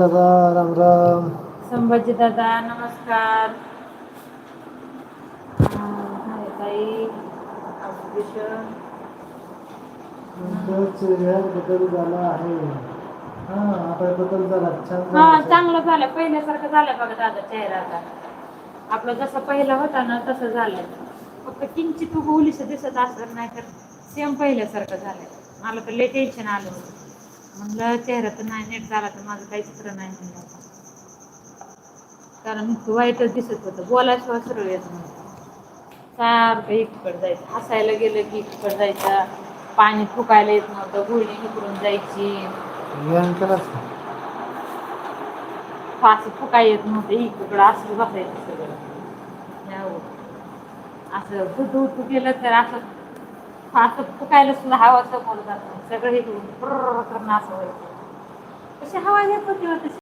दादा राम राम. संभाजी दादा नमस्कार. हाय ताई तुमच्या चेहऱ्यात बदल झाला आहे. हा आता बदल झाला, छान हा झाला चेहरा. चांगलं झालं, पहिल्यासारखं झालं बघा दादा चेहरा आता. आपलं जसं पहिलं होता ना तसं झालंय. फक्त किंचित उगवलीस दिसत असलं, नाही तर सेम पहिल्यासारखं झालंय. मला तर लय टेन्शन आलं होतं. म्हणलं चेहरा तर नाही नीट झाला तर माझं काहीच खरं नाही म्हणलं. कारण वाईटच दिसत होतं, बोलायशिवाय सरळ येत नव्हतं. सारखं एकीकडे जायचं, हसायला गेलं की एकीकडे जायचं. पाणी फुकायला येत नव्हतं, गुळणी इकडून जायची. फास फुकाय येत नव्हतं, इकडं असं बसायचं सगळं. असं हुतू हुतू केलं तर असं फास फुकायला सुद्धा हवा समोर जात नाही. सगळं इकडून पुर्र करणं असं व्हायचं. कशी हवा येत होती तशी